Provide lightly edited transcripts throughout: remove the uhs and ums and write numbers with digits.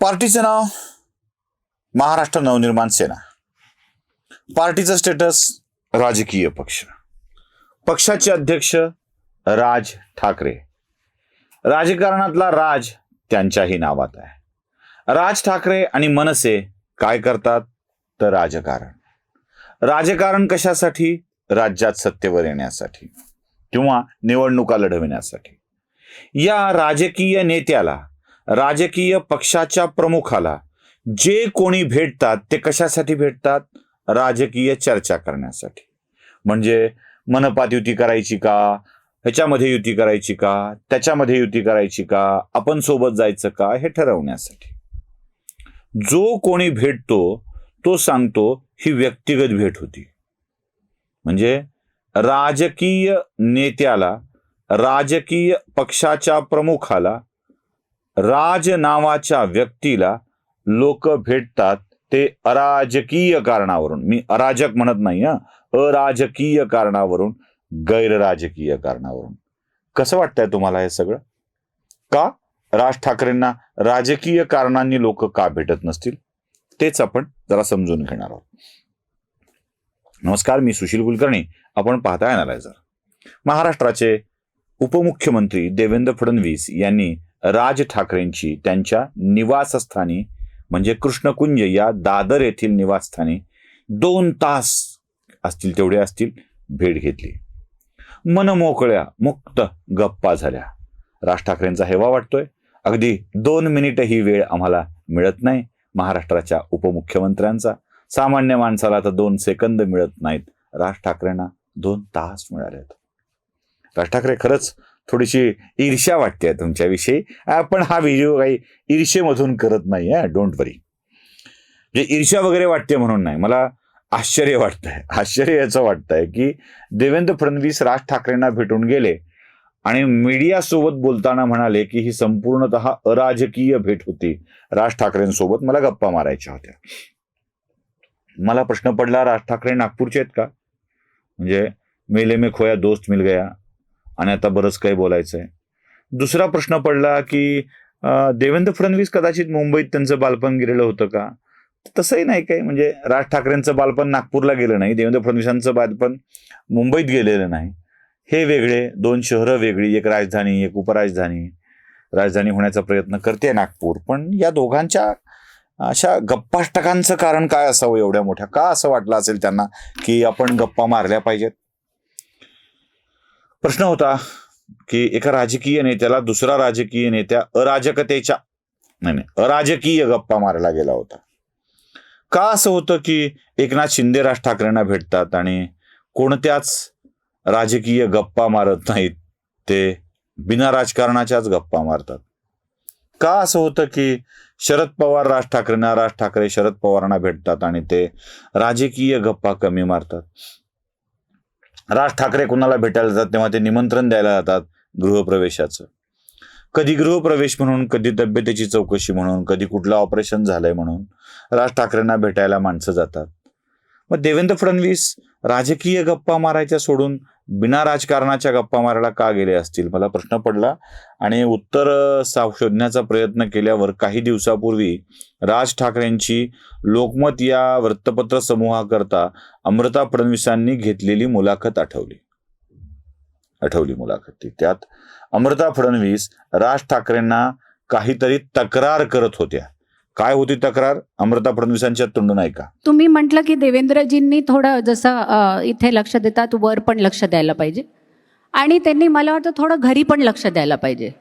पार्टीचं नाव महाराष्ट्र नवनिर्माण सेना. पार्टीचं स्टेटस राजकीय पक्ष. पक्षाचे अध्यक्ष राज ठाकरे. राजकारणातला राज त्यांच्याही नावात आहे. राज ठाकरे आणि मनसे काय करतात तर राजकारण. राजकारण कशासाठी? राज्यात सत्तेवर येण्यासाठी किंवा निवडणुका लढविण्यासाठी. या राजकीय नेत्याला, राजकीय पक्षाच्या प्रमुखाला जे कोणी भेटतात ते कशासाठी भेटतात? राजकीय चर्चा करण्यासाठी. म्हणजे मनपात युती करायची का, ह्याच्यामध्ये युती करायची का, त्याच्यामध्ये युती करायची का, आपण सोबत जायचं का, हे ठरवण्यासाठी. जो कोणी भेटतो तो सांगतो ही व्यक्तिगत भेट होती. म्हणजे राजकीय नेत्याला, राजकीय पक्षाच्या प्रमुखाला, राज नावाच्या व्यक्तीला लोक भेटतात ते अराजकीय कारणावरून. मी अराजक म्हणत नाही अराजकीय कारणावरून, गैरराजकीय कारणावरून. कसं वाटतंय तुम्हाला हे सगळं? का राज ठाकरेंना राजकीय कारणांनी लोक का भेटत नसतील तेच आपण जरा समजून घेणार आहोत. नमस्कार, मी सुशील कुलकर्णी. आपण पाहताय अॅनालायझर. महाराष्ट्राचे उपमुख्यमंत्री देवेंद्र फडणवीस यांनी राज ठाकरेंची त्यांच्या निवासस्थानी म्हणजे कृष्णकुंज या दादर येथील निवासस्थानी 2 तास असतील तेवढे असतील भेट घेतली. मनमोकळ्या मुक्त गप्पा झाल्या. राज ठाकरेंचा हेवा वाटतोय. अगदी 2 मिनिटं ही वेळ आम्हाला मिळत नाही महाराष्ट्राच्या उपमुख्यमंत्र्यांचा. सामान्य माणसाला तर 2 सेकंद मिळत नाहीत. राज ठाकरेंना 2 तास मिळालेत. राज ठाकरे, खरंच थोडीशी ईर्ष्या वाटते तुमच्याविषयी. पण हा व्हिडिओ काही ईर्ष्येमधून करत नाही आहे, डोंट वरी. म्हणजे ईर्ष्या वगैरे वाटते म्हणून नाही, मला आश्चर्य वाटतंय. आश्चर्य याचं वाटतंय की देवेंद्र फडणवीस राज ठाकरेंना भेटून गेले आणि मीडियासोबत बोलताना म्हणाले की ही संपूर्णतः अराजकीय भेट होती. राज ठाकरेंसोबत मला गप्पा मारायच्या होत्या. मला प्रश्न पडला, राज ठाकरे नागपूरचे आहेत का? म्हणजे मेले में खोया दोस्त मिल गया आणि आता बरंच काही बोलायचंय. दुसरा प्रश्न पडला की देवेंद्र फडणवीस कदाचित मुंबईत त्यांचं बालपण गेलेलं होतं का? तसंही नाही काही. म्हणजे राज ठाकरेंचं बालपण नागपूरला गेलं नाही, देवेंद्र फडणवीसांचं बालपण मुंबईत गेलेलं नाही. हे वेगळे, 2 शहरं वेगळी, एक राजधानी एक उपराजधानी. राजधानी होण्याचा प्रयत्न करते नागपूर. पण या दोघांच्या अशा गप्पाष्टकांचं कारण काय असावं एवढ्या मोठ्या? का असं वाटलं असेल त्यांना की आपण गप्पा मारल्या पाहिजेत? प्रश्न होता की एका राजकीय नेत्याला दुसरा राजकीय नेत्या अराजकीय गप्पा मारायला गेला होता. का असं होतं की एकनाथ शिंदे राज ठाकरेंना भेटतात आणि कोणत्याच राजकीय गप्पा मारत नाहीत, ते बिना राजकारणाच्याच गप्पा मारतात? का असं होतं की शरद पवार राज ठाकरेंना, राज ठाकरे शरद पवारांना भेटतात आणि ते राजकीय गप्पा कमी मारतात? राज ठाकरे कुणाला भेटायला जातात तेव्हा ते निमंत्रण द्यायला जातात गृहप्रवेशाचं. कधी गृहप्रवेश म्हणून, कधी तब्येतीची चौकशी म्हणून, कधी कुठलं ऑपरेशन झालंय म्हणून राज ठाकरेंना भेटायला माणसं जातात. मग देवेंद्र फडणवीस राजकीय गप्पा मारायच्या सोडून बिना राजकारणाच्या गप्पा मारायला का गेले असतील? मला प्रश्न पडला आणि उत्तर शोधण्याचा प्रयत्न केल्यावर काही दिवसापूर्वी राज ठाकरेंची लोकमत या वृत्तपत्र समूहाकरता अमृता फडणवीसांनी घेतलेली मुलाखत आठवली मुलाखत. त्यात अमृता फडणवीस राज ठाकरेंना काहीतरी तक्रार करत होत्या. काय होती तक्रार? अमृता फडणवीसांच्या तोंडून ऐका. तुम्ही म्हटलं की देवेंद्रजींनी थोडं जसं इथे लक्ष देतात, वर पण लक्ष द्यायला पाहिजे आणि त्यांनी मला वाटतं थोडं घरी पण लक्ष द्यायला पाहिजे.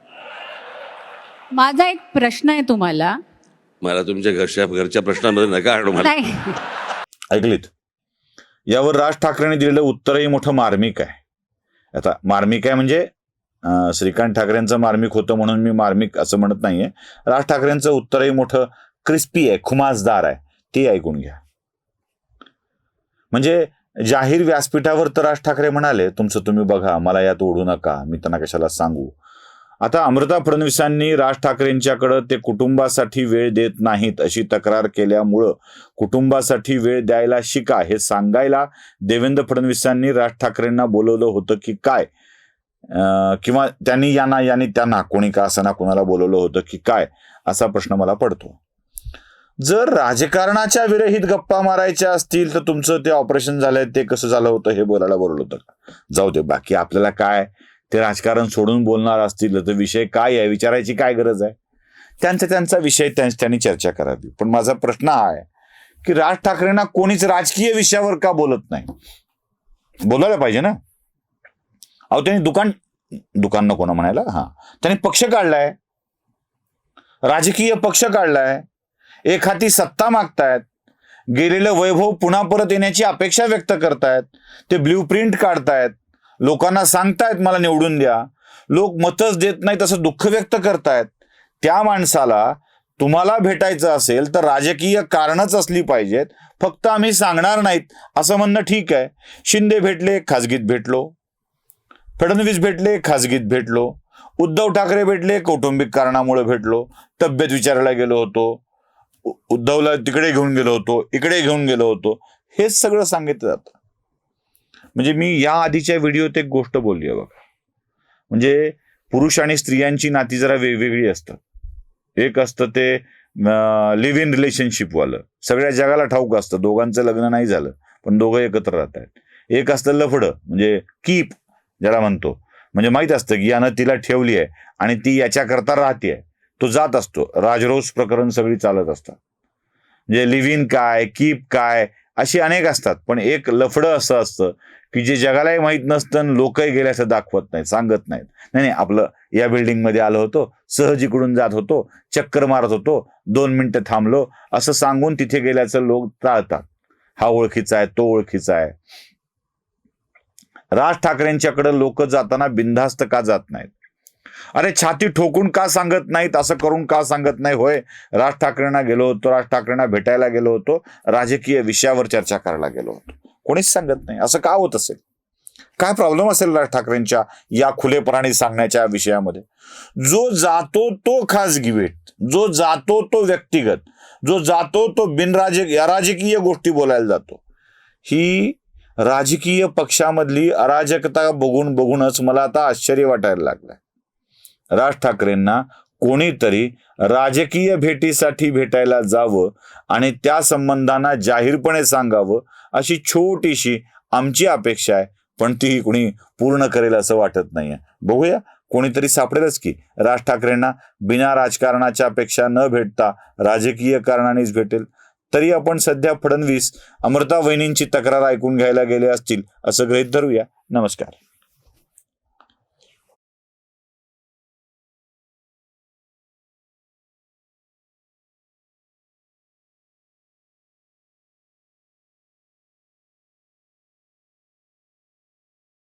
माझा एक प्रश्न आहे तुम्हाला. मला तुमच्या घरच्या प्रश्नांमध्ये नका आणू मला. नाही, ऐकलीत? यावर राज ठाकरेंनी दिलेलं उत्तरही मोठं मार्मिक आहे. आता मार्मिक आहे म्हणजे श्रीकांत ठाकरेंचं मार्मिक होतं म्हणून मी मार्मिक असं म्हणत नाहीये. राज ठाकरेंचं उत्तरही मोठं क्रिस्पी आहे, खुमासदार आहे. ते ऐकून घ्या. म्हणजे जाहीर व्यासपीठावर तर राज ठाकरे म्हणाले तुमचं तुम्ही बघा, मला यात ओढू नका, मी त्यांना कशाला सांगू. आता अमृता फडणवीसांनी राज ठाकरेंच्याकडं ते कुटुंबासाठी वेळ देत नाहीत अशी तक्रार केल्यामुळं कुटुंबासाठी वेळ द्यायला शिका हे सांगायला देवेंद्र फडणवीसांनी राज ठाकरेंना बोलवलं होतं की काय? किंवा त्यांनी यांना त्यांना कोणी का असताना कोणाला बोलवलं होतं की काय, असा प्रश्न मला पडतो. जर राजकारणाच्या विरहित गप्पा मारायच्या असतील तर तुमचं ते ऑपरेशन झालंय ते कसं झालं होतं हे बोलायला बोलवलं होतं का? जाऊ दे, बाकी आपल्याला काय, ते राजकारण सोडून बोलणार असतील तर विषय काय आहे विचारायची काय गरज आहे? त्यांचा विषय त्यांनी चर्चा करावी. पण माझा प्रश्न हा आहे की राज ठाकरेंना कोणीच राजकीय विषयावर का बोलत नाही? बोलायला पाहिजे ना. अहो, त्यांनी दुकान नको ना म्हणायला, त्यांनी पक्ष काढलाय, राजकीय पक्ष काढलाय, एक हाती सत्ता मागतायत, गेलेलं वैभव पुन्हा परत येण्याची अपेक्षा व्यक्त करतायत, ते ब्ल्यू प्रिंट काढतायत, लोकांना सांगतायत मला निवडून द्या, लोक मतच देत नाही तसं दुःख व्यक्त करतायत. त्या माणसाला तुम्हाला भेटायचं असेल तर राजकीय कारणच असली पाहिजेत, फक्त आम्ही सांगणार नाहीत असं म्हणणं ठीक आहे. शिंदे भेटले, खाजगीत भेटलो. फडणवीस भेटले, खाजगीत भेटलो. उद्धव ठाकरे भेटले, कौटुंबिक कारणामुळे भेटलो. तब्येत विचारायला गेलो होतो, उद्धवला तिकडे घेऊन गेलो होतो, इकडे घेऊन गेलो होतो, हेच सगळं सांगितलं जातं. म्हणजे मी या आधीच्या व्हिडिओत एक गोष्ट बोलली आहे बघा, म्हणजे पुरुष आणि स्त्रियांची नाती जरा वेगवेगळी असतात. एक असतं ते लिव्ह इन रिलेशनशिप वालं, सगळ्या जगाला ठाऊक असतं दोघांचं लग्न नाही झालं पण दोघं एकत्र राहत आहेत. एक असतं लफडं, म्हणजे कीप ज्याला म्हणतो, म्हणजे माहित असतं की यानं तिला ठेवली आहे आणि ती याच्याकरता राहते, तो जात असतो. राजरोस प्रकरण सगळी चालत असतात. म्हणजे लिव्ह इन काय, कीप काय, अशी अनेक असतात. पण एक लफडं असं असतं की जे जगालाही माहीत नसतं, लोकही गेल्याचं दाखवत नाहीत, सांगत नाहीत. नाही आपलं या बिल्डिंगमध्ये आलो होतो, सहज इकडून जात होतो, चक्कर मारत होतो, 2 मिनिटं थांबलो, असं सांगून तिथे गेल्याचं लोक टाळतात. हा ओळखीचा आहे, तो ओळखीचा आहे. राज ठाकरेंच्याकडे लोक जाताना बिनधास्त का जात नाहीत? अरे छाती ठोकून का सांगत नाहीत, असं करून का सांगत नाही? होय, राज ठाकरेंना गेलो होतो, राज ठाकरेंना भेटायला गेलो होतो, राजकीय विषयावर चर्चा करायला गेलो होतो, कोणीच सांगत नाही. असं का होत असेल? काय प्रॉब्लेम असेल राज ठाकरेंच्या या खुलेपणाने सांगण्याच्या विषयामध्ये? जो जातो तो खाजगी भेट, जो जातो तो व्यक्तिगत, जो जातो तो अराजकीय गोष्टी बोलायला जातो. ही राजकीय पक्षामधली अराजकता बघूनच मला आता आश्चर्य वाटायला लागलंय. राज ठाकरेंना कोणीतरी राजकीय भेटीसाठी भेटायला जावं आणि त्या संबंधांना जाहीरपणे सांगावं, अशी छोटीशी आमची अपेक्षा आहे. पण ती कोणी पूर्ण करेल असं वाटत नाहीये. बघूया, कोणीतरी सापडेलच की राज ठाकरेंना बिना राजकारणाच्या अपेक्षा न भेटता राजकीय कारणानेच भेटेल. तरी आपण सध्या फडणवीस अमृता वहिनींची तक्रार ऐकून घ्यायला गेले असतील असं गृहीत धरूया. नमस्कार.